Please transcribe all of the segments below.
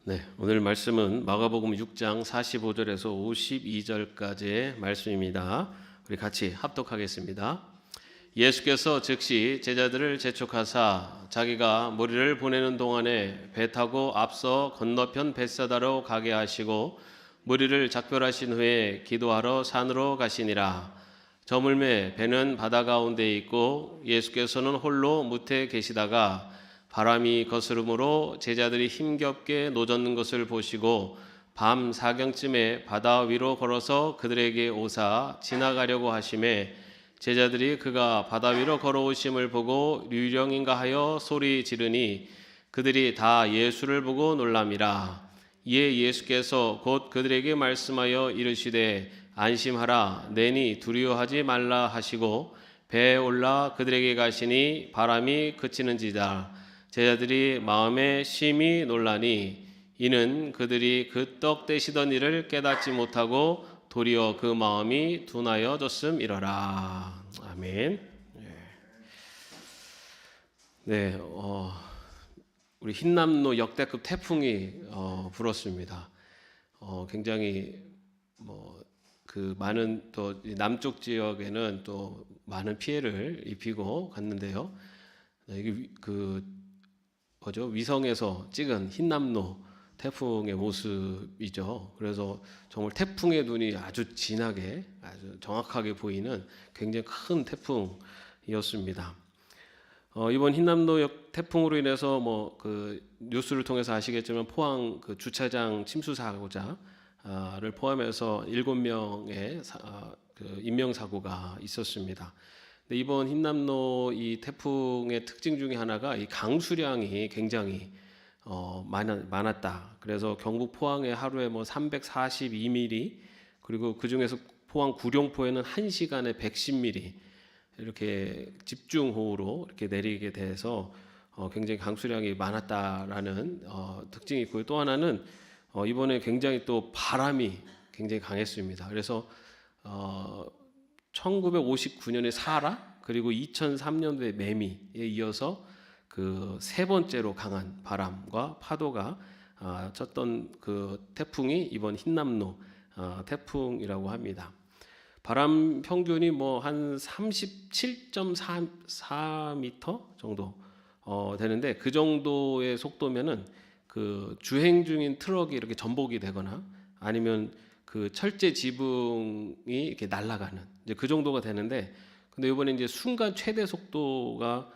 네, 오늘 말씀은 마가복음 6장 45절에서 52절까지의 말씀입니다. 우리 같이 합독하겠습니다. 예수께서 즉시 제자들을 재촉하사 자기가 무리를 보내는 동안에 배 타고 앞서 건너편 벳사다로 가게 하시고 무리를 작별하신 후에 기도하러 산으로 가시니라. 저물매 배는 바다 가운데 있고 예수께서는 홀로 무태에 계시다가 바람이 거스름으로 제자들이 힘겹게 노젓는 것을 보시고 밤 사경쯤에 바다 위로 걸어서 그들에게 오사 지나가려고 하심에 제자들이 그가 바다 위로 걸어오심을 보고 유령인가 하여 소리 지르니 그들이 다 예수를 보고 놀람이라. 이에 예수께서 곧 그들에게 말씀하여 이르시되 안심하라 내니 두려워하지 말라 하시고 배에 올라 그들에게 가시니 바람이 그치는지다. 제자들이 마음에 심히 놀라니 이는 그들이 그 떡 떼시던 일을 깨닫지 못하고 도리어 그 마음이 둔하여졌음이러라. 아멘. 네, 우리 흰남노 역대급 태풍이 불었습니다. 굉장히 그 많은 또 남쪽 지역에는 또 많은 피해를 입히고 갔는데요. 이게 위성에서 찍은 흰남노 태풍의 모습이죠. 그래서 정말 태풍의 눈이 아주 진하게, 아주 정확하게 보이는 굉장히 큰 태풍이었습니다. 이번 흰남노 태풍으로 인해서 뉴스를 통해서 아시겠지만 포항 그 주차장 침수 사고자를 포함해서 7명의 인명 사고가 있었습니다. 이번 흰남노 이 태풍의 특징 중에 하나가 이 강수량이 굉장히 많았다. 그래서 경북 포항에 하루에 342mm, 그리고 그 중에서 포항 구룡포에는 1시간에 110mm 이렇게 집중호우로 이렇게 내리게 돼서 굉장히 강수량이 많았다라는 특징이 있고요. 또 하나는 이번에 굉장히 또 바람이 굉장히 강했습니다. 그래서 1959년에 사라, 그리고 2003년도에 매미에 이어서 그 세 번째로 강한 바람과 파도가 쳤던 그 태풍이 이번 흰남노 태풍이라고 합니다. 바람 평균이 한 37.4m 정도 되는데, 그 정도의 속도면은 그 주행 중인 트럭이 이렇게 전복이 되거나 아니면 그 철제 지붕이 이렇게 날아가는 이제 그 정도가 되는데, 근데 이번에 이제 순간 최대 속도가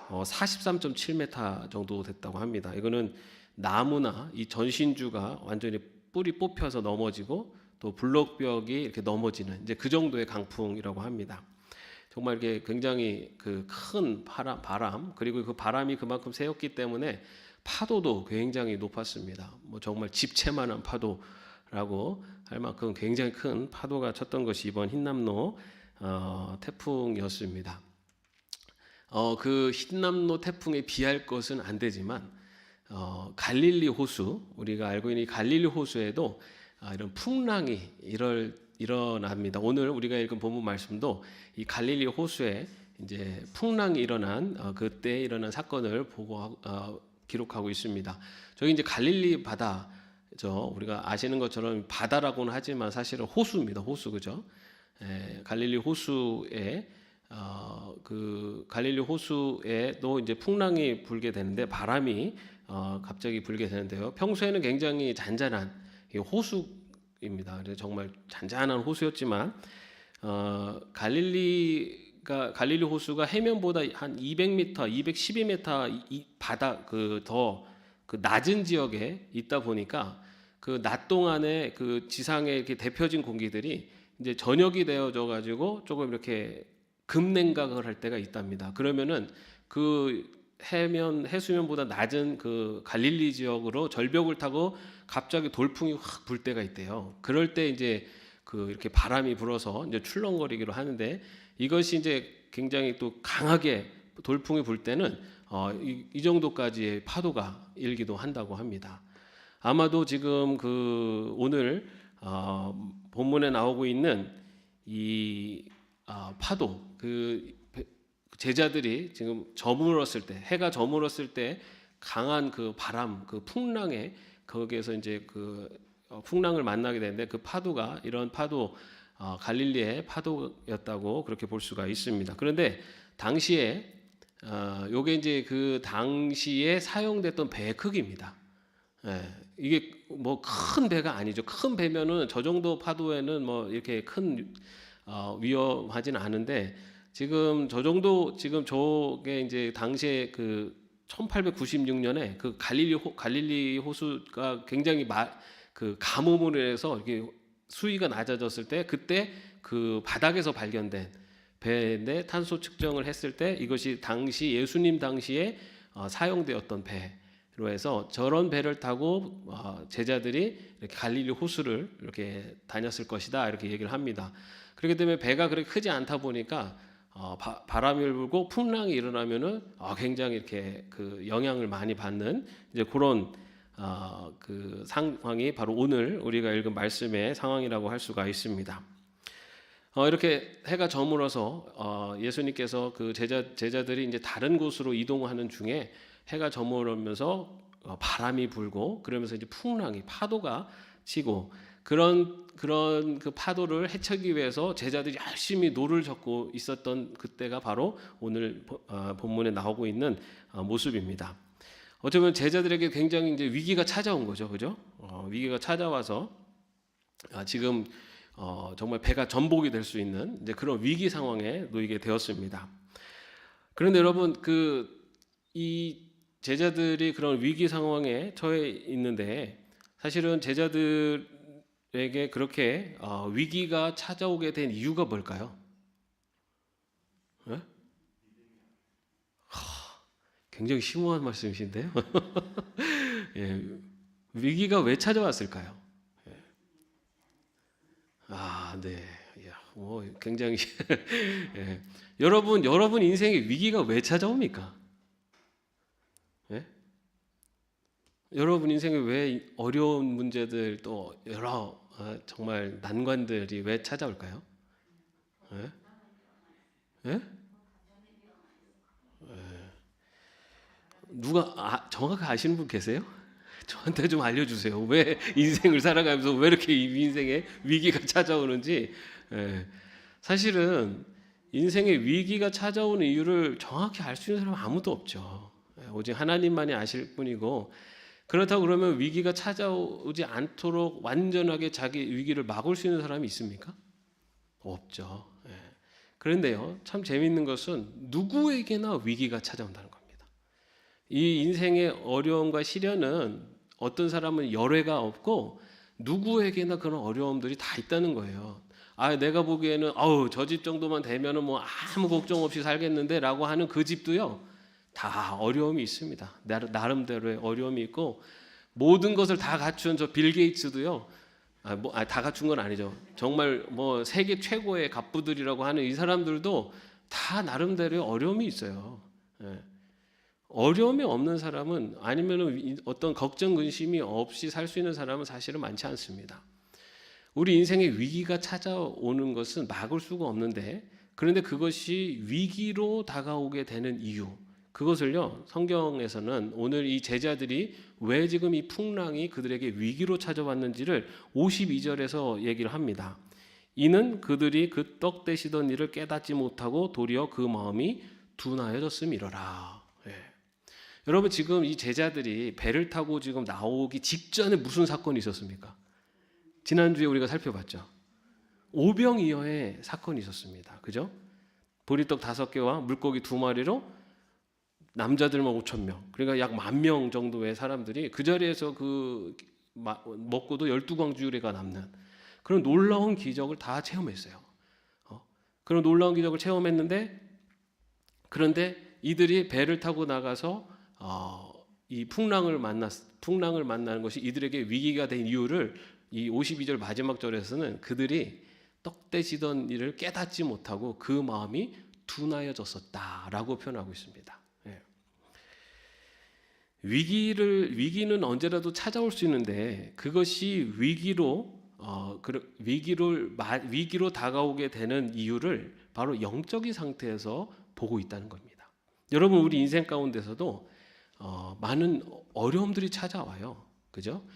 43.7m 정도 됐다고 합니다. 이거는 나무나 이 전신주가 완전히 뿌리 뽑혀서 넘어지고 또 블록벽이 이렇게 넘어지는 이제 그 정도의 강풍이라고 합니다. 정말 이게 굉장히 그 큰 바람, 그리고 그 바람이 그만큼 세었기 때문에 파도도 굉장히 높았습니다. 정말 집채만한 파도라고 할 만큼 굉장히 큰 파도가 쳤던 것이 이번 흰남노 태풍이었습니다. 그 흰남노 태풍에 비할 것은 안 되지만 갈릴리 호수, 우리가 알고 있는 이 갈릴리 호수에도 이런 풍랑이 일어납니다. 오늘 우리가 읽은 본문 말씀도 이 갈릴리 호수에 이제 풍랑이 일어난 그때 일어난 사건을 기록하고 있습니다. 저기 이제 갈릴리 바다죠. 우리가 아시는 것처럼 바다라고는 하지만 사실은 호수입니다. 호수, 그죠? 갈릴리 호수에 그 갈릴리 호수에도 이제 풍랑이 불게 되는데, 바람이 갑자기 불게 되는데요. 평소에는 굉장히 잔잔한 호수입니다. 그래서 정말 잔잔한 호수였지만 갈릴리 호수가 해면보다 한 200m, 212m 이 바다 더 낮은 지역에 있다 보니까 그 낮 동안에 그 지상에 이렇게 데펴진 공기들이 이제 저녁이 되어져 가지고 조금 이렇게 급냉각을 할 때가 있답니다. 그러면은 그 해수면보다 낮은 그 갈릴리 지역으로 절벽을 타고 갑자기 돌풍이 확 불 때가 있대요. 그럴 때 이제 이렇게 바람이 불어서 이제 출렁거리기로 하는데, 이것이 이제 굉장히 또 강하게 돌풍이 불 때는 이 정도까지의 파도가 일기도 한다고 합니다. 아마도 지금 오늘 본문에 나오고 있는 이 파도, 제자들이 지금 해가 저물었을 때 강한 그 바람, 그 풍랑에 거기에서 이제 풍랑을 만나게 되는데 그 파도가 이런 파도 갈릴리의 파도였다고 그렇게 볼 수가 있습니다. 그런데 당시에 요게 이제 그 당시에 사용됐던 배의 크기입니다. 예, 이게 뭐 큰 배가 아니죠. 큰 배면은 저 정도 파도에는 뭐 이렇게 큰 위험하진 않은데 지금 저 정도 지금 저게 이제 당시에 그 1896년에 그 갈릴리 호수가 굉장히 그 가뭄으로 해서 이렇게 수위가 낮아졌을 때 그때 그 바닥에서 발견된 배인데 탄소 측정을 했을 때 이것이 당시 예수님 당시에 사용되었던 배로 해서 저런 배를 타고 제자들이 이렇게 갈릴리 호수를 이렇게 다녔을 것이다 이렇게 얘기를 합니다. 그렇기 때문에 배가 그렇게 크지 않다 보니까 바람이 불고 풍랑이 일어나면은 굉장히 이렇게 그 영향을 많이 받는 이제 그런 그 상황이 바로 오늘 우리가 읽은 말씀의 상황이라고 할 수가 있습니다. 이렇게 해가 저물어서 예수님께서 그 제자들이 이제 다른 곳으로 이동하는 중에 해가 저물면서 바람이 불고 그러면서 이제 풍랑이 파도가 치고 그런 그 파도를 헤쳐기 위해서 제자들이 열심히 노를 젓고 있었던 그때가 바로 오늘 본문에 나오고 있는 모습입니다. 어쩌면 제자들에게 굉장히 이제 위기가 찾아온 거죠, 그죠? 위기가 찾아와서 지금 정말 배가 전복이 될 수 있는 이제 그런 위기 상황에 놓이게 되었습니다. 그런데 여러분 이 제자들이 그런 위기 상황에 처해 있는데 사실은 제자들에게 그렇게 위기가 찾아오게 된 이유가 뭘까요? 네? 굉장히 심오한 말씀이신데요. 예, 위기가 왜 찾아왔을까요? 네. 굉장히 예. 여러분 인생에 위기가 왜 찾아옵니까? 예? 여러분 인생에 왜 어려운 문제들 또 여러 정말 난관들이 왜 찾아올까요? 예? 예? 누가 정확하게 아시는 분 계세요? 저한테 좀 알려주세요. 왜 인생을 살아가면서 왜 이렇게 이 인생에 위기가 찾아오는지. 사실은 인생의 위기가 찾아오는 이유를 정확히 알 수 있는 사람은 아무도 없죠. 오직 하나님만이 아실 뿐이고 그렇다고 그러면 위기가 찾아오지 않도록 완전하게 자기 위기를 막을 수 있는 사람이 있습니까? 없죠. 그런데요, 참 재미있는 것은 누구에게나 위기가 찾아온다는 겁니다. 이 인생의 어려움과 시련은 어떤 사람은 열애가 없고 누구에게나 그런 어려움들이 다 있다는 거예요. 내가 보기에는 저 집 정도만 되면은 뭐 아무 걱정 없이 살겠는데라고 하는 그 집도요 다 어려움이 있습니다. 나름대로의 어려움이 있고 모든 것을 다 갖춘 저 빌 게이츠도요. 다 갖춘 건 아니죠. 정말 뭐 세계 최고의 갑부들이라고 하는 이 사람들도 다 나름대로의 어려움이 있어요. 어려움이 없는 사람은 아니면 어떤 걱정 근심이 없이 살 수 있는 사람은 사실은 많지 않습니다. 우리 인생에 위기가 찾아오는 것은 막을 수가 없는데 그런데 그것이 위기로 다가오게 되는 이유 그것을요 성경에서는 오늘 이 제자들이 왜 지금 이 풍랑이 그들에게 위기로 찾아왔는지를 52절에서 얘기를 합니다. 이는 그들이 그 떡 되시던 일을 깨닫지 못하고 도리어 그 마음이 둔하여졌음이로라. 여러분 지금 이 제자들이 배를 타고 지금 나오기 직전에 무슨 사건이 있었습니까? 지난주에 우리가 살펴봤죠. 오병이어의 사건이 있었습니다. 그죠? 보리떡 5개와 물고기 2마리로 남자들만 5,000명 그러니까 약 10,000명 정도의 사람들이 그 자리에서 먹고도 12광주리가 남는 그런 놀라운 기적을 다 체험했어요. 그런 놀라운 기적을 체험했는데 그런데 이들이 배를 타고 나가서 이 풍랑을 만나는 것이 이들에게 위기가 된 이유를 이 52절 마지막 절에서는 그들이 떡 되시던 일을 깨닫지 못하고 그 마음이 둔하여졌었다라고 표현하고 있습니다. 위기는 언제라도 찾아올 수 있는데 그것이 위기로 다가오게 되는 이유를 바로 영적인 상태에서 보고 있다는 겁니다. 여러분 우리 인생 가운데서도 많은 어려움들이 찾아와요. 그죠?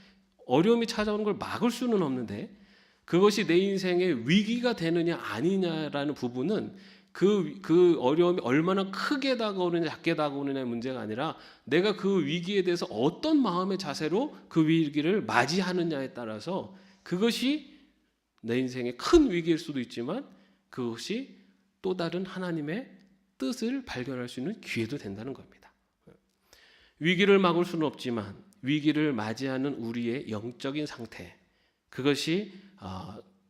어려움이 찾아오는 걸 막을 수는 없는데 그것이 내 인생의 위기가 되느냐 아니냐라는 부분은 그 어려움이 얼마나 크게 다가오느냐 작게 다가오느냐의 문제가 아니라 내가 그 위기에 대해서 어떤 마음의 자세로 그 위기를 맞이하느냐에 따라서 그것이 내 인생의 큰 위기일 수도 있지만 그것이 또 다른 하나님의 뜻을 발견할 수 있는 기회도 된다는 겁니다. 위기를 막을 수는 없지만 위기를 맞이하는 우리의 영적인 상태, 그것이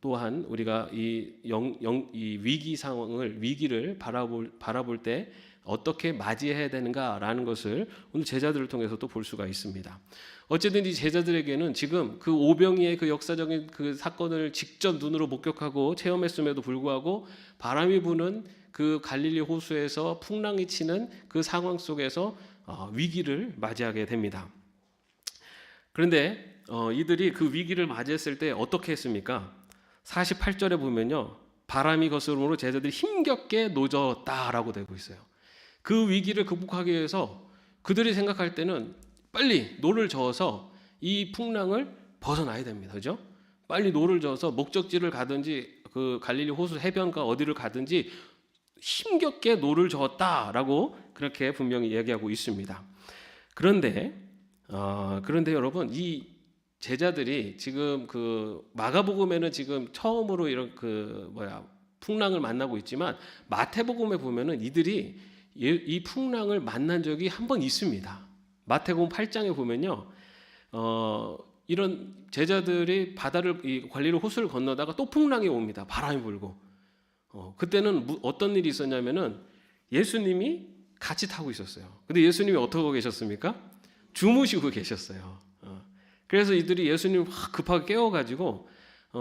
또한 우리가 이 위기 상황을 위기를 바라볼 때 어떻게 맞이해야 되는가라는 것을 오늘 제자들을 통해서 또 볼 수가 있습니다. 어쨌든 이 제자들에게는 지금 그 오병이의 그 역사적인 그 사건을 직접 눈으로 목격하고 체험했음에도 불구하고 바람이 부는 그 갈릴리 호수에서 풍랑이 치는 그 상황 속에서 위기를 맞이하게 됩니다. 그런데 이들이 그 위기를 맞이했을 때 어떻게 했습니까? 48절에 보면요, 바람이 거스름으로 제자들이 힘겹게 노젓다라고 되고 있어요. 그 위기를 극복하기 위해서 그들이 생각할 때는 빨리 노를 저어서 이 풍랑을 벗어나야 됩니다. 그죠? 빨리 노를 저어서 목적지를 가든지 그 갈릴리 호수 해변가 어디를 가든지 힘겹게 노를 저었다라고 그렇게 분명히 얘기하고 있습니다. 그런데 여러분, 이 제자들이 지금 그 마가복음에는 지금 처음으로 이런 풍랑을 만나고 있지만 마태복음에 보면은 이들이 이 풍랑을 만난 적이 한 번 있습니다. 마태복음 8장에 보면요, 이런 제자들이 이 갈릴리 호수를 건너다가 또 풍랑이 옵니다. 바람이 불고. 그때는 어떤 일이 있었냐면은 예수님이 같이 타고 있었어요. 근데 예수님이 어떻게 하고 계셨습니까? 주무시고 계셨어요. 그래서 이들이 예수님 급하게 깨워가지고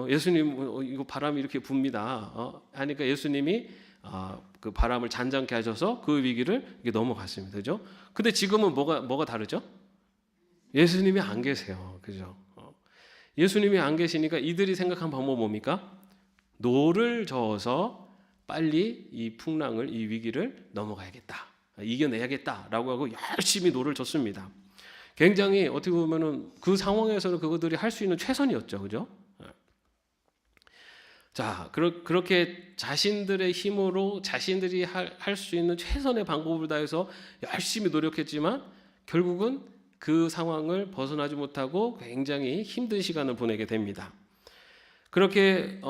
예수님 이거 바람이 이렇게 붑니다. 하니까 예수님이 그 바람을 잔잔케 하셔서 그 위기를 이렇게 넘어갔습니다. 그죠? 근데 지금은 뭐가 다르죠? 예수님이 안 계세요. 그죠? 예수님이 안 계시니까 이들이 생각한 방법은 뭡니까? 노를 저어서 빨리 이 풍랑을, 이 위기를 넘어가야겠다, 이겨내야겠다라고 하고 열심히 노를 젓습니다. 굉장히 어떻게 보면은 그 상황에서는 그들이 할 수 있는 최선이었죠, 그죠? 자, 그렇게 자신들의 힘으로 자신들이 할 수 있는 최선의 방법을 다해서 열심히 노력했지만 결국은 그 상황을 벗어나지 못하고 굉장히 힘든 시간을 보내게 됩니다. 그렇게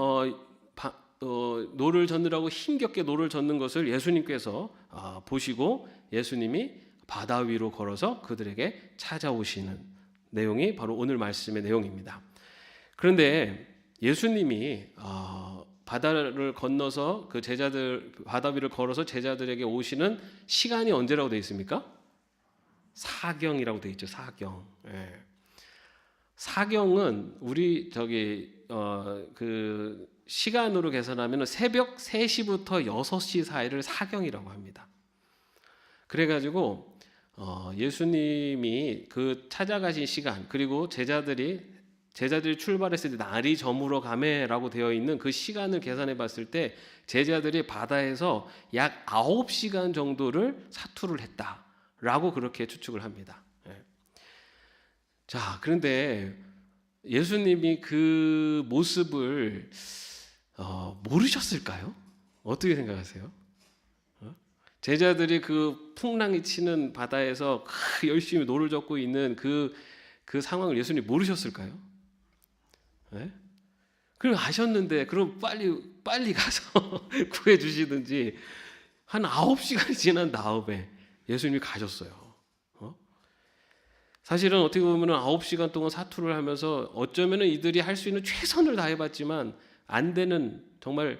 노를 젓느라고 힘겹게 노를 젓는 것을 예수님께서 보시고 예수님이 바다 위로 걸어서 그들에게 찾아오시는 내용이 바로 오늘 말씀의 내용입니다. 그런데 예수님이 바다를 건너서 그 제자들 바다 위를 걸어서 제자들에게 오시는 시간이 언제라고 되어 있습니까? 사경이라고 되어 있죠. 사경. 예. 사경은 우리 그 시간으로 계산하면 새벽 3시부터 6시 사이를 사경이라고 합니다. 그래가지고 예수님이 그 찾아가신 시간, 그리고 제자들이 출발했을 때 날이 저물어 가매라고 되어 있는 그 시간을 계산해 봤을 때 제자들이 바다에서 약 9시간 정도를 사투를 했다라고 그렇게 추측을 합니다. 자, 그런데 예수님이 그 모습을 모르셨을까요? 어떻게 생각하세요? 제자들이 그 풍랑이 치는 바다에서 열심히 노를 젓고 있는 그 상황을 예수님이 모르셨을까요? 네? 그럼 아셨는데 그럼 빨리 가서 구해 주시든지. 한 9시간이 지난 다음에 예수님이 가셨어요. 사실은 어떻게 보면 9시간 동안 사투를 하면서 어쩌면 이들이 할 수 있는 최선을 다해봤지만 안 되는, 정말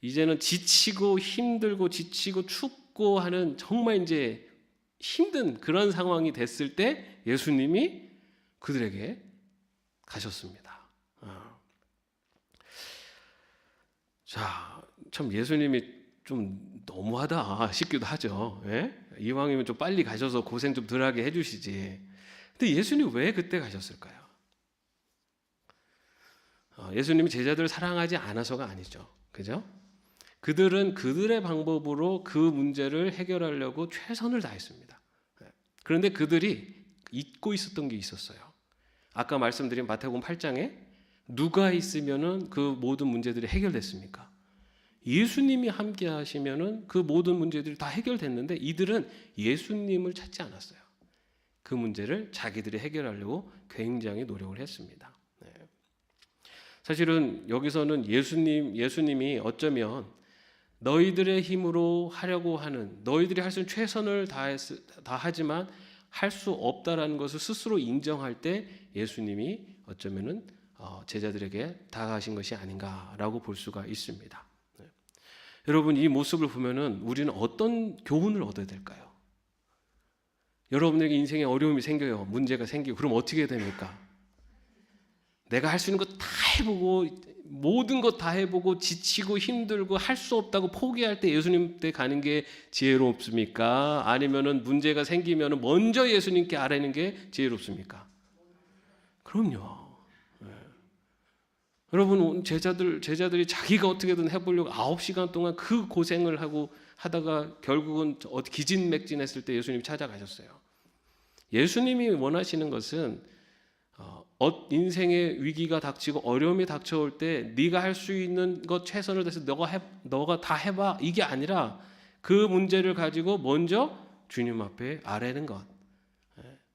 이제는 지치고 힘들고 지치고 춥고 하는 정말 이제 힘든 그런 상황이 됐을 때 예수님이 그들에게 가셨습니다. 자, 참 예수님이 좀 너무하다 싶기도 하죠. 예? 이왕이면 좀 빨리 가셔서 고생 좀 덜하게 해주시지. 근데 예수님 왜 그때 가셨을까요? 예수님이 제자들을 사랑하지 않아서가 아니죠. 그죠? 그들은 그들의 방법으로 그 문제를 해결하려고 최선을 다했습니다. 그런데 그들이 잊고 있었던 게 있었어요. 아까 말씀드린 마태복음 8장에 누가 있으면은 그 모든 문제들이 해결됐습니까? 예수님이 함께 하시면은 그 모든 문제들이 다 해결됐는데 이들은 예수님을 찾지 않았어요. 그 문제를 자기들이 해결하려고 굉장히 노력을 했습니다. 네. 사실은 여기서는 예수님이 어쩌면 너희들의 힘으로 하려고 하는, 너희들이 할 수 있는 최선을 다하지만 할 수 없다라는 것을 스스로 인정할 때 예수님이 어쩌면은 제자들에게 다가가신 것이 아닌가라고 볼 수가 있습니다. 네. 여러분, 이 모습을 보면은 우리는 어떤 교훈을 얻어야 될까요? 여러분에게 인생에 어려움이 생겨요. 문제가 생기고 그럼 어떻게 됩니까? 내가 할 수 있는 것 다 해보고 모든 것 다 해보고 지치고 힘들고 할 수 없다고 포기할 때 예수님 때 가는 게 지혜롭습니까? 아니면은 문제가 생기면은 먼저 예수님께 아뢰는 게 지혜롭습니까? 그럼요. 네. 여러분, 제자들이 자기가 어떻게든 해보려고 9시간 동안 그 고생을 하다가 결국은 기진맥진했을 때 예수님이 찾아가셨어요. 예수님이 원하시는 것은 인생의 위기가 닥치고 어려움이 닥쳐올 때 네가 할 수 있는 것 최선을 다해서 너가 다 해봐, 이게 아니라 그 문제를 가지고 먼저 주님 앞에 아뢰는 것.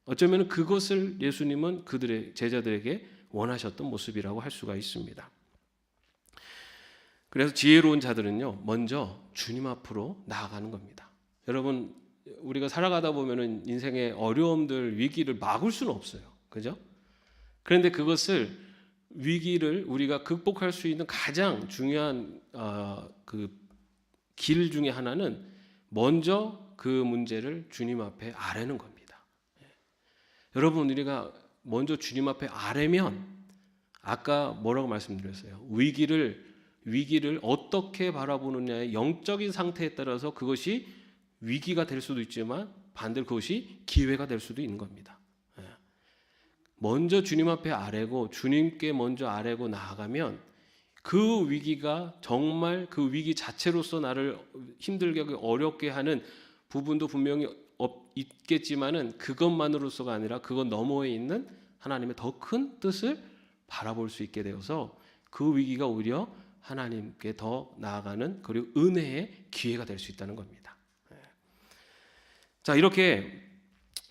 어쩌면 그것을 예수님은 그들의 제자들에게 원하셨던 모습이라고 할 수가 있습니다. 그래서 지혜로운 자들은요, 먼저 주님 앞으로 나아가는 겁니다. 여러분, 우리가 살아가다 보면은 인생의 어려움들, 위기를 막을 수는 없어요. 그죠? 그런데 그것을 위기를 우리가 극복할 수 있는 가장 중요한 그 길 중에 하나는 먼저 그 문제를 주님 앞에 아뢰는 겁니다. 여러분, 우리가 먼저 주님 앞에 아뢰면 아까 뭐라고 말씀드렸어요? 위기를 어떻게 바라보느냐의 영적인 상태에 따라서 그것이 위기가 될 수도 있지만 반대로 그것이 기회가 될 수도 있는 겁니다. 먼저 주님 앞에 아뢰고 주님께 먼저 아뢰고 나아가면 그 위기가 정말 그 위기 자체로서 나를 힘들게 하고 어렵게 하는 부분도 분명히 있겠지만은 그것만으로서가 아니라 그것 너머에 있는 하나님의 더 큰 뜻을 바라볼 수 있게 되어서 그 위기가 오히려 하나님께 더 나아가는 그리고 은혜의 기회가 될 수 있다는 겁니다. 자, 이렇게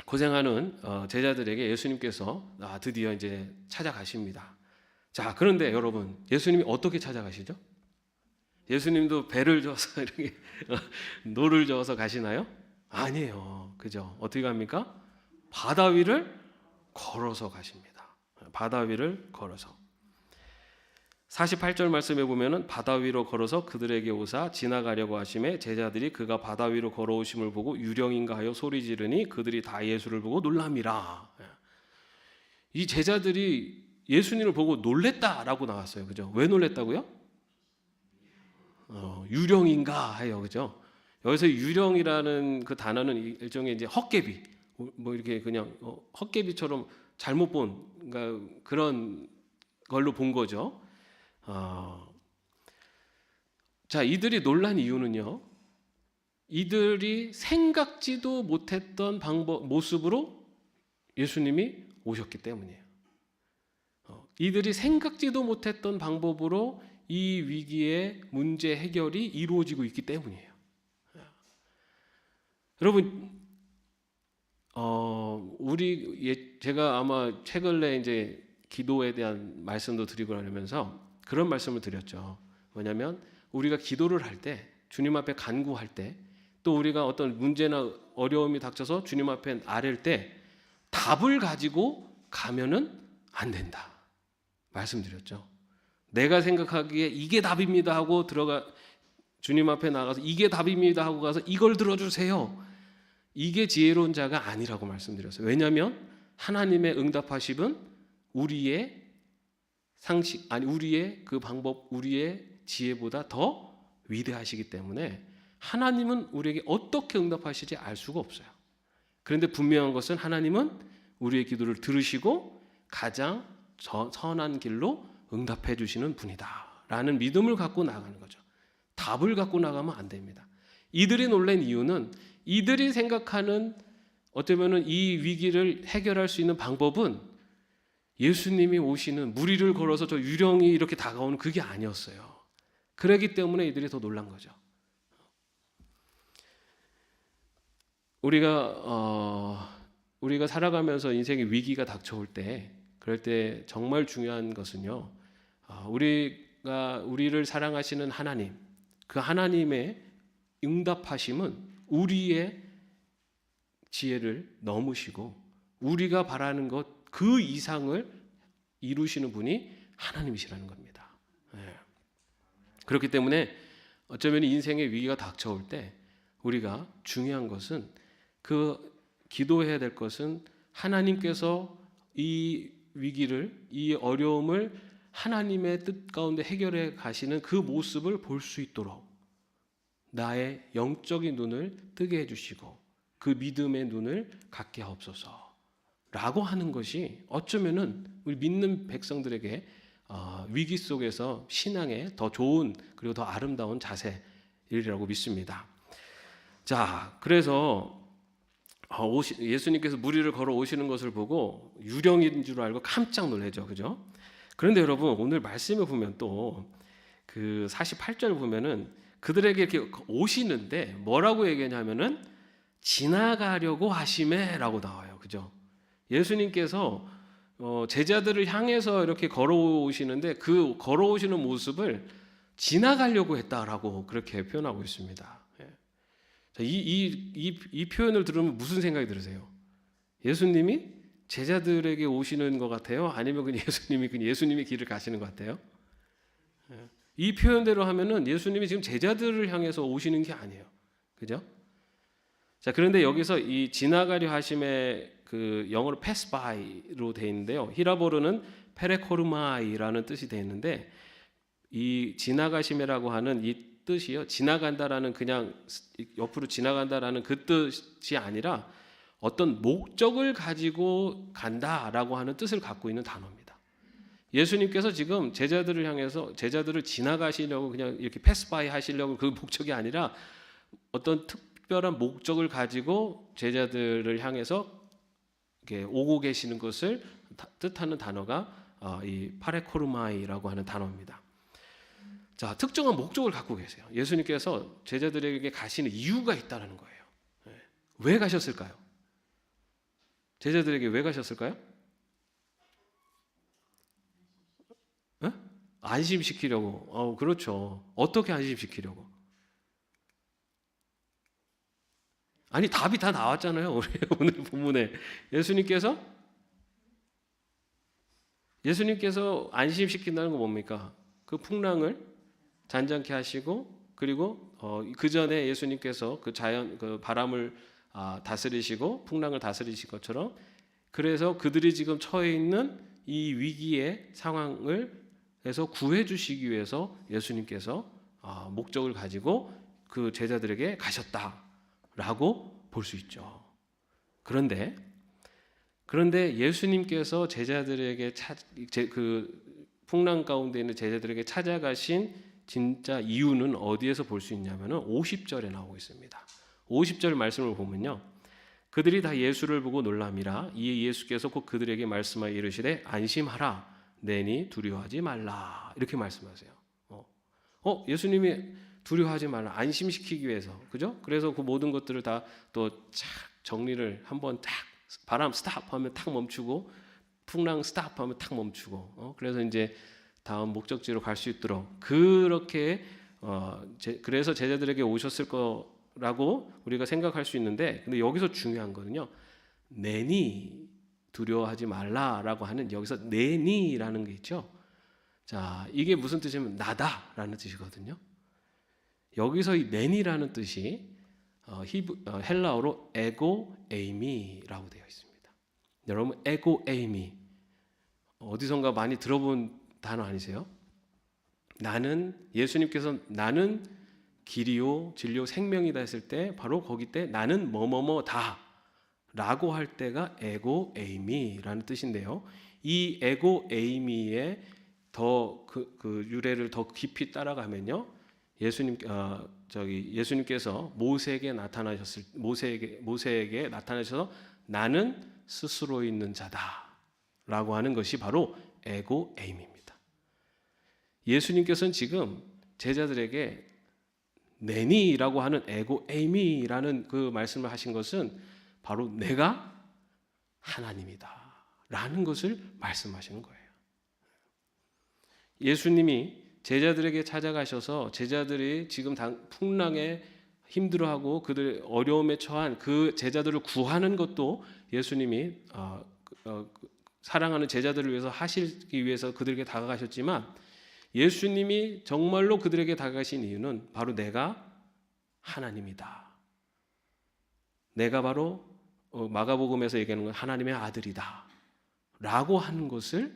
고생하는 제자들에게 예수님께서 드디어 이제 찾아가십니다. 자, 그런데 여러분, 예수님이 어떻게 찾아가시죠? 예수님도 배를 저어서 이렇게 노를 저어서 가시나요? 아니에요. 그죠? 어떻게 갑니까? 바다 위를 걸어서 가십니다. 바다 위를 걸어서. 48절 말씀에 보면은 바다 위로 걸어서 그들에게 오사 지나가려고 하심에 제자들이 그가 바다 위로 걸어오심을 보고 유령인가 하여 소리 지르니 그들이 다 예수를 보고 놀람이라. 이 제자들이 예수님을 보고 놀랬다라고 나왔어요. 그죠? 왜 놀랬다고요? 유령인가 해요. 그죠? 여기서 유령이라는 그 단어는 일종의 이제 헛개비, 뭐 이렇게 그냥 헛개비처럼 잘못 본, 그러니까 그런 걸로 본 거죠. 자, 이들이 놀란 이유는요, 이들이 생각지도 못했던 모습으로 예수님이 오셨기 때문이에요. 이들이 생각지도 못했던 방법으로 이 위기의 문제 해결이 이루어지고 있기 때문이에요. 여러분, 제가 아마 최근에 이제 기도에 대한 말씀도 드리고 하면서 그런 말씀을 드렸죠. 뭐냐면 우리가 기도를 할 때, 주님 앞에 간구할 때, 또 우리가 어떤 문제나 어려움이 닥쳐서 주님 앞에 아랠 때 답을 가지고 가면은 안 된다 말씀드렸죠. 내가 생각하기에 이게 답입니다 하고 주님 앞에 나가서 이게 답입니다 하고 가서 이걸 들어주세요, 이게 지혜로운 자가 아니라고 말씀드렸어요. 왜냐하면 하나님의 응답하심은 우리의 우리의 그 방법, 우리의 지혜보다 더 위대하시기 때문에 하나님은 우리에게 어떻게 응답하실지 알 수가 없어요. 그런데 분명한 것은 하나님은 우리의 기도를 들으시고 가장 선한 길로 응답해 주시는 분이다 라는 믿음을 갖고 나가는 거죠. 답을 갖고 나가면 안 됩니다. 이들이 놀란 이유는 이들이 생각하는 어쩌면 이 위기를 해결할 수 있는 방법은 예수님이 오시는 무리를 걸어서 저 유령이 이렇게 다가오는 그게 아니었어요. 그러기 때문에 이들이 더 놀란 거죠. 우리가 살아가면서 인생의 위기가 닥쳐올 때, 그럴 때 정말 중요한 것은요, 우리를 사랑하시는 하나님, 그 하나님의 응답하심은 우리의 지혜를 넘으시고 우리가 바라는 것 그 이상을 이루시는 분이 하나님이시라는 겁니다. 그렇기 때문에 어쩌면 인생의 위기가 닥쳐올 때 우리가 중요한 것은, 그 기도해야 될 것은, 하나님께서 이 위기를, 이 어려움을 하나님의 뜻 가운데 해결해 가시는 그 모습을 볼 수 있도록 나의 영적인 눈을 뜨게 해주시고 그 믿음의 눈을 갖게 하옵소서 라고 하는 것이 어쩌면은 우리 믿는 백성들에게 위기 속에서 신앙의 더 좋은 그리고 더 아름다운 자세이라고 믿습니다. 자, 그래서 예수님께서 무리를 걸어 오시는 것을 보고 유령인 줄 알고 깜짝 놀라죠, 그죠? 그런데 여러분, 오늘 말씀을 보면 또 그 48절 보면은 그들에게 이렇게 오시는데 뭐라고 얘기하냐면은 지나가려고 하심에라고 나와요, 그죠? 예수님께서 제자들을 향해서 이렇게 걸어오시는데 그 걸어오시는 모습을 지나가려고 했다라고 그렇게 표현하고 있습니다. 이 표현을 들으면 무슨 생각이 들으세요? 예수님이 제자들에게 오시는 것 같아요? 아니면 그냥 예수님이 길을 가시는 것 같아요? 이 표현대로 하면은 예수님이 지금 제자들을 향해서 오시는 게 아니에요, 그죠? 자, 그런데 여기서 이 지나가려 하심의 그 영어로 pass by로 되어 있는데요. 히라보로는 페레코르마이라는 뜻이 되어 있는데, 이 지나가심이라고 하는 이 뜻이요, 지나간다라는, 그냥 옆으로 지나간다라는 그 뜻이 아니라 어떤 목적을 가지고 간다라고 하는 뜻을 갖고 있는 단어입니다. 예수님께서 지금 제자들을 향해서 제자들을 지나가시려고 그냥 이렇게 패스 바이 하시려고, 그 목적이 아니라 어떤 특별한 목적을 가지고 제자들을 향해서 이렇게 오고 계시는 것을 뜻하는 단어가 이 파레코르마이라고 하는 단어입니다. 자, 특정한 목적을 갖고 계세요. 예수님께서 제자들에게 가시는 이유가 있다는 거예요. 왜 가셨을까요? 제자들에게 왜 가셨을까요? 안심시키려고. 그렇죠. 어떻게 안심시키려고? 아니, 답이 다 나왔잖아요. 우리 오늘 본문에 예수님께서 안심시킨다는 건 뭡니까? 그 풍랑을 잔잔케 하시고, 그리고 그 전에 예수님께서 그 바람을 다스리시고 풍랑을 다스리신 것처럼, 그래서 그들이 지금 처해 있는 이 위기의 상황을 해서 구해 주시기 위해서 예수님께서 목적을 가지고 그 제자들에게 가셨다라고 볼 수 있죠. 그런데 예수님께서 제자들에게 그 풍랑 가운데 있는 제자들에게 찾아가신 진짜 이유는 어디에서 볼 수 있냐면은 50절에 나오고 있습니다. 50절 말씀을 보면요, 그들이 다 예수를 보고 놀람이라. 이에 예수께서 곧 그들에게 말씀하여 이르시되 안심하라, 내니 두려워하지 말라, 이렇게 말씀하세요. 예수님이 두려워하지 말라, 안심시키기 위해서, 그죠? 그래서 그 모든 것들을 다 또 착 정리를 한번 딱, 바람 스탑하면 탁 멈추고, 풍랑 스탑하면 탁 멈추고, 그래서 이제 다음 목적지로 갈 수 있도록 그렇게 그래서 제자들에게 오셨을 거라고 우리가 생각할 수 있는데, 근데 여기서 중요한 거는요, 내니 두려워하지 말라라고 하는, 여기서 내니라는 게 있죠. 자, 이게 무슨 뜻이냐면 나다라는 뜻이거든요. 여기서 이 내니라는 뜻이 헬라어로 에고 에이미라고 되어 있습니다. 여러분, 에고 에이미 어디선가 많이 들어본 단어 아니세요? 예수님께서 나는 길이요 진리요 생명이다 했을 때, 바로 거기 때 나는 뭐뭐뭐다 라고 할 때가 에고 에이미라는 뜻인데요, 이 에고 에이미의 더 그 유래를 더 깊이 따라가면요, 예수님께서 모세에게 나타나셔서 나는 스스로 있는 자다 라고 하는 것이 바로 에고에임입니다. 예수님께서는 지금 제자들에게 내니라고 하는 에고에임이라는 그 말씀을 하신 것은 바로 내가 하나님이다 라는 것을 말씀하시는 거예요. 예수님이 제자들에게 찾아가셔서 제자들이 지금 풍랑에 힘들어하고 그들 어려움에 처한 그 제자들을 구하는 것도 예수님이 사랑하는 제자들을 위해서 하시기 위해서 그들에게 다가가셨지만, 예수님이 정말로 그들에게 다가가신 이유는 바로 내가 하나님이다. 내가 바로 마가복음에서 얘기하는 건 하나님의 아들이다 라고 하는 것을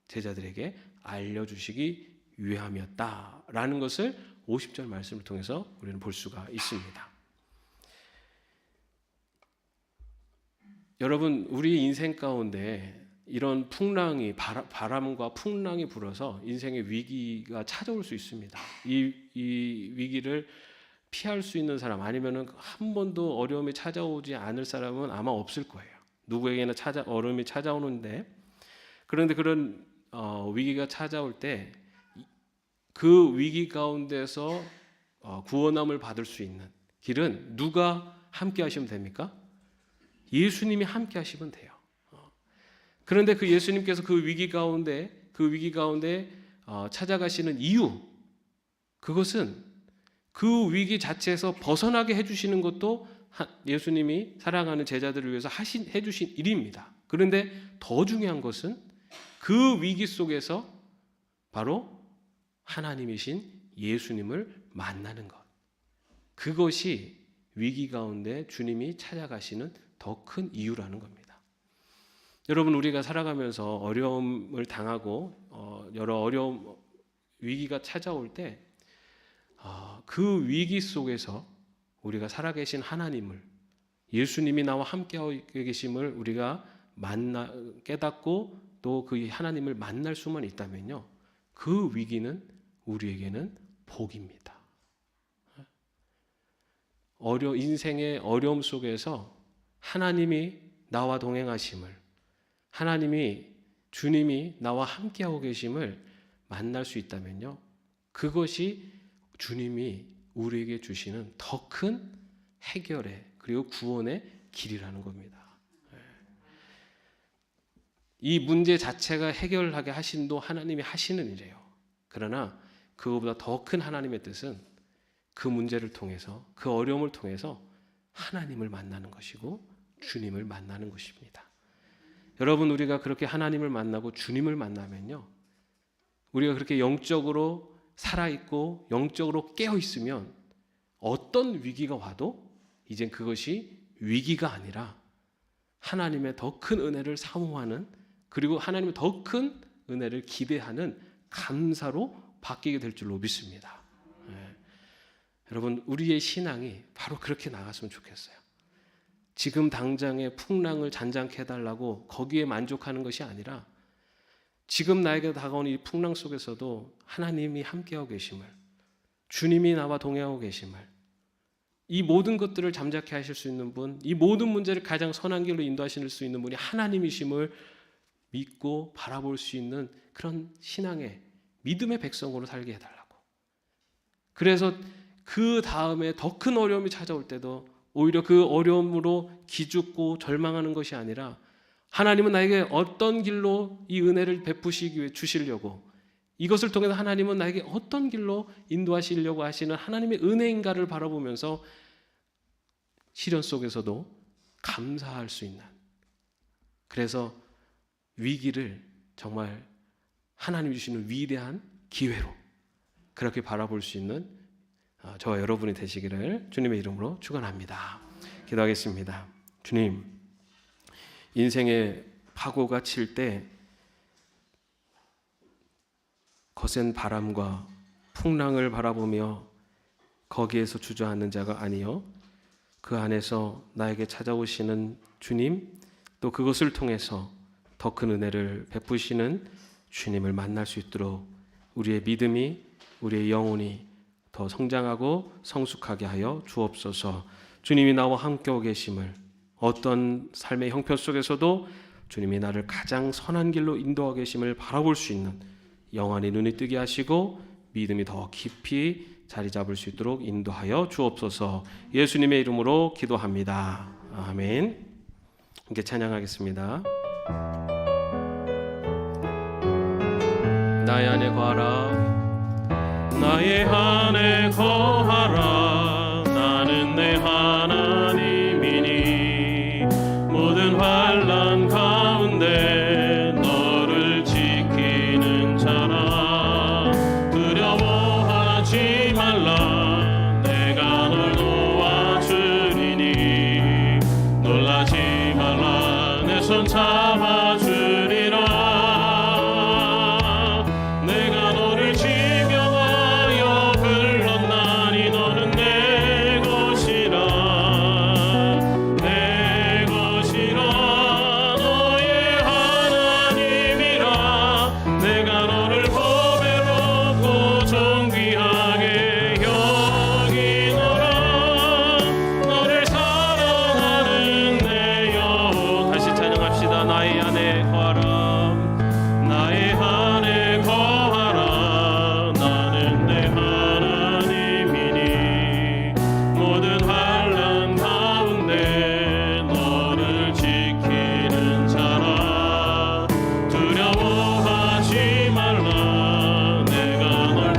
제자들에게 알려주시기 위함이었다라는 것을 50절 말씀을 통해서 우리는 볼 수가 있습니다. 여러분, 우리 인생 가운데 이런 풍랑이 바람과 풍랑이 불어서 인생의 위기가 찾아올 수 있습니다. 이 위기를 피할 수 있는 사람, 아니면은 한 번도 어려움이 찾아오지 않을 사람은 아마 없을 거예요. 누구에게나 어려움이 찾아오는데, 그런데 그런 위기가 찾아올 때 그 위기 가운데서 구원함을 받을 수 있는 길은 누가 함께 하시면 됩니까? 예수님이 함께 하시면 돼요. 그런데 그 예수님께서 그 위기 가운데 찾아가시는 이유, 그것은 그 위기 자체에서 벗어나게 해주시는 것도 예수님이 사랑하는 제자들을 위해서 해주신 일입니다. 그런데 더 중요한 것은 그 위기 속에서 바로 하나님이신 예수님을 만나는 것, 그것이 위기 가운데 주님이 찾아가시는 더 큰 이유라는 겁니다. 여러분, 우리가 살아가면서 어려움을 당하고 여러 어려움, 위기가 찾아올 때 그 위기 속에서 우리가 살아계신 하나님을, 예수님이 나와 함께하고 계심을 우리가 깨닫고 또 그 하나님을 만날 수만 있다면요, 그 위기는 우리에게는 복입니다. 인생의 어려움 속에서 하나님이 나와 동행하심을, 주님이 나와 함께하고 계심을 만날 수 있다면요, 그것이 주님이 우리에게 주시는 더 큰 해결의, 그리고 구원의 길이라는 겁니다. 이 문제 자체가 해결하게 하신도 하나님이 하시는 일이에요. 그러나 그거보다 더 큰 하나님의 뜻은 그 문제를 통해서, 그 어려움을 통해서 하나님을 만나는 것이고 주님을 만나는 것입니다. 여러분, 우리가 그렇게 하나님을 만나고 주님을 만나면요, 우리가 그렇게 영적으로 살아있고 영적으로 깨어있으면 어떤 위기가 와도 이젠 그것이 위기가 아니라 하나님의 더 큰 은혜를 사모하는, 그리고 하나님의 더 큰 은혜를 기대하는 감사로 바뀌게 될 줄로 믿습니다. 여러분, 우리의 신앙이 바로 그렇게 나갔으면 좋겠어요. 지금 당장의 풍랑을 잔잔케 해달라고 거기에 만족하는 것이 아니라, 지금 나에게 다가오는 이 풍랑 속에서도 하나님이 함께하고 계심을, 주님이 나와 동행하고 계심을, 이 모든 것들을 잠자케 하실 수 있는 분, 이 모든 문제를 가장 선한 길로 인도하실 수 있는 분이 하나님이심을 믿고 바라볼 수 있는 그런 신앙의, 믿음의 백성으로 살게 해달라고. 그래서 그 다음에 더 큰 어려움이 찾아올 때도 오히려 그 어려움으로 기죽고 절망하는 것이 아니라, 하나님은 나에게 어떤 길로 이 은혜를 베푸시기 위해 주시려고, 이것을 통해서 하나님은 나에게 어떤 길로 인도하시려고 하시는 하나님의 은혜인가를 바라보면서 시련 속에서도 감사할 수 있는, 그래서 위기를 정말 하나님이 주시는 위대한 기회로 그렇게 바라볼 수 있는 저와 여러분이 되시기를 주님의 이름으로 축원합니다. 기도하겠습니다. 주님, 인생의 파고가 칠 때 거센 바람과 풍랑을 바라보며 거기에서 주저앉는 자가 아니요, 그 안에서 나에게 찾아오시는 주님, 또 그것을 통해서 더 큰 은혜를 베푸시는 주님을 만날 수 있도록 우리의 믿음이, 우리의 영혼이 더 성장하고 성숙하게 하여 주옵소서. 주님이 나와 함께하고 계심을, 어떤 삶의 형편 속에서도 주님이 나를 가장 선한 길로 인도하고 계심을 바라볼 수 있는 영안의 눈이 뜨게 하시고 믿음이 더 깊이 자리 잡을 수 있도록 인도하여 주옵소서. 예수님의 이름으로 기도합니다. 아멘. 함께 찬양하겠습니다. 나의 안에 거하라, 나의 안에 거하라. 나는 내 하나님이니 모든 환난 가운데 너를 지키는 자라. 두려워하지 말라, 내가 널 도와주리니. 놀라지 말라, 내 손 잡아주리라. 내가 너를 지명하여 불렀나니 너는 내 것이라. 내 것이라. 너의 하나님이라. 내가 너를 보배롭고 존귀하게 여기노라. 너를 사랑하는 내 영. 다시 찬양합시다. 나의 안에 거하라, 나의 안에 거하라. 나는 내 하나님이니 모든 환난 가운데 너를 지키는 자라. 두려워하지 말라, 내가 널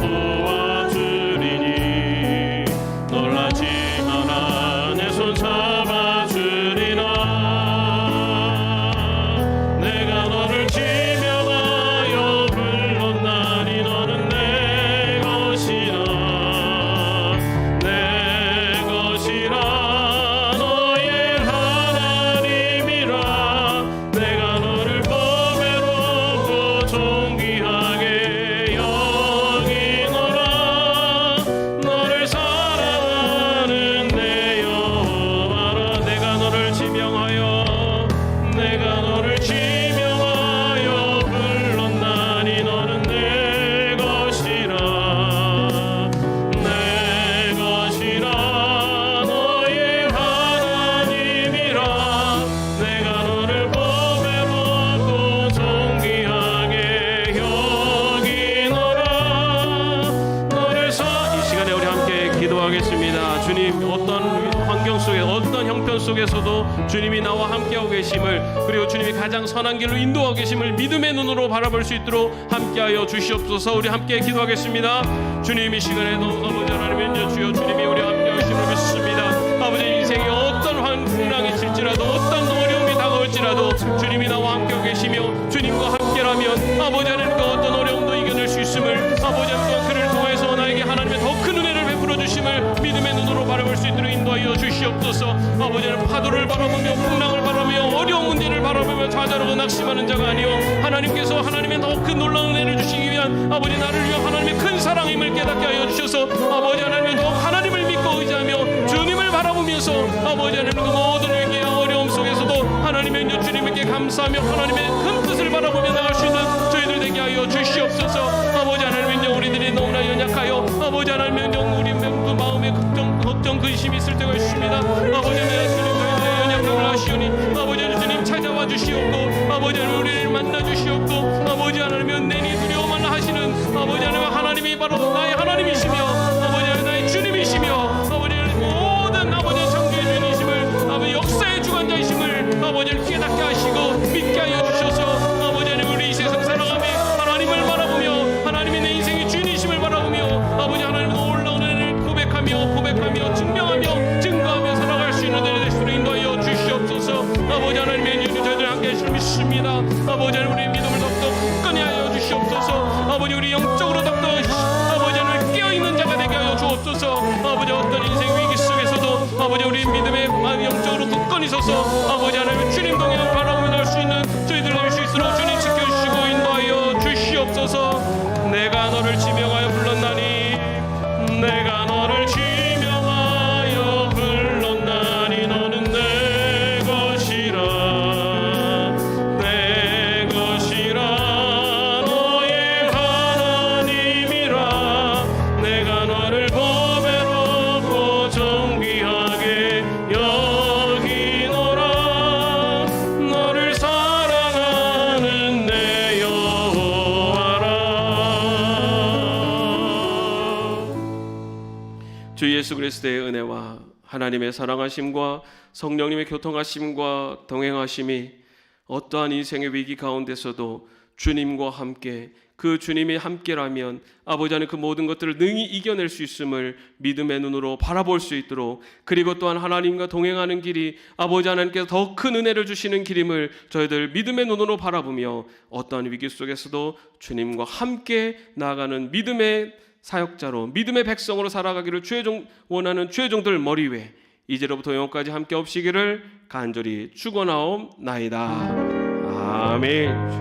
도와주리니. 놀라지 마라, 내 손 잡아주리라. 내가 너를 지명하여 불렀나니 너는 내 것이라. 내 것이라. 너의 하나님이라. 내가 너를 보배롭고 존귀하게 여기노라. 너를 사랑하는 내 여호와라. 내가 너를 지명하여, 내가 너를 지명하여 불렀나니 너는 내 것이라. 내 것이라. 너의 하나님이라. 내가 너를 보배롭고 존귀하게 여기노라. 너를 이 시간에 우리 함께 기도하겠습니다. 주님, 어떤 환경 속에, 어떤 형편 속에서도 주님이 나와 함께하고 계심을, 그리고 주님이 가장 선한 길로 인도하고 계심을 믿음의 눈으로 바라볼 수 있도록 함께하여 주시옵소서. 우리 함께 기도하겠습니다. 주님, 이 시간에도 아버지 하나님의 주여, 주님이 우리와 함께하심을 믿습니다. 아버지, 인생에 어떤 환난이 칠지라도, 어떤 어려움이 다가올지라도 주님이 나와 함께하고 계시며 주님과 함께라면 아버지 하나님 그 어떤 어려움도 이겨낼 수 있음을, 아버지 하나님 그를 통해서 나에게 하나님의 더 큰 은혜를 베풀어 주심을 믿음의 눈으로 바라볼 수 있도록 인도하여 주시옵소서. 아버지 하나님, 파도를 바라보며 풍랑을 바라보며 어려운 문제를 바라보며 좌절하고 낙심하는 자가 아니요, 하나님께서 하나님의 더 큰 놀라운 은혜를 주시기 위한 아버지 나를 위한 하나님의 큰 사랑임을 깨닫게 하여 주셔서 아버지 하나님의 더욱 하나님을 믿고 의지하며 주님을 바라보면서 아버지 하나님 그 모든 위기와 어려움 속에서도 하나님의 은혜 주님께 감사하며 하나님의 큰 뜻을 바라보며 나갈 수 있는 저희들 되게 하여 주시옵소서. 아버지 하나님의 우리들이 너무나 연약하여 아버지 하나님의 우리 그 마음에 걱정 근심이 있을 때가 있습니다. 아버지 하나님 저희들의 연약함을 아시오니 아버지 하나님 주님 찾아와 주시옵고 아버지 하나님 우리를 만나 주시옵고 아버지 하나님 내니 두려워만 하시는 아버지 하나님 하나님이 바로 나의 하나님이시며 아버지 하나님 나의 주님이시며 아버지 하나님 모든 아버지 창조의 주님이심을 아버지 역사의 주관자이심을 아버지를 깨닫게 하시고 믿게 하여 주셔서 아버지 하나님 우리 이 세상 살아가며 하나님을 바라보며 하나님이 내 인생의 주인이심을 바라보며 아버지 하나님의 놀라운 은혜를 고백하며 증거하며 살아갈 수 있는 은혜를 되시도록 인도하여 주시옵소서. 아버지 하나님의 은혜를 저희들 함께 하시길 믿습니다. 아버지 하나님 우리의 믿음을 더욱더 굳건히 하여 주시옵소서. 아버지 우리 영적으로 더욱더 아버지 하나님 깨어있는 자가 되게 하여 주옵소서. 아버지 어떤 인생 위기 속에서도 아버지 우리 믿음의 영적으로 굳건히 서서 아버지 하나님 주님 동행을 바라보며 날 수 있는 저희들 될 수 있도록 주님 지켜주시고 인도하여 주시옵소서. 내가 너를 지명하여 불렀나니 내가 너를 지명하여 불렀나니 너는 내 것이라. 내 것이라. 너의 하나님이라. 내가 너를 보배롭고 존귀하게 여기노라. 예수 그리스도의 은혜와 하나님의 사랑하심과 성령님의 교통하심과 동행하심이 어떠한 인생의 위기 가운데서도 주님과 함께, 그 주님이 함께라면 아버지 하나님 그 모든 것들을 능히 이겨낼 수 있음을 믿음의 눈으로 바라볼 수 있도록, 그리고 또한 하나님과 동행하는 길이 아버지 하나님께서 더 큰 은혜를 주시는 길임을 저희들 믿음의 눈으로 바라보며 어떠한 위기 속에서도 주님과 함께 나아가는 믿음의 사역자로, 믿음의 백성으로 살아가기를 원하는 주의 종들 머리 위에 이제로부터 영원까지 함께 없시기를 간절히 축원하옵나이다. 아멘.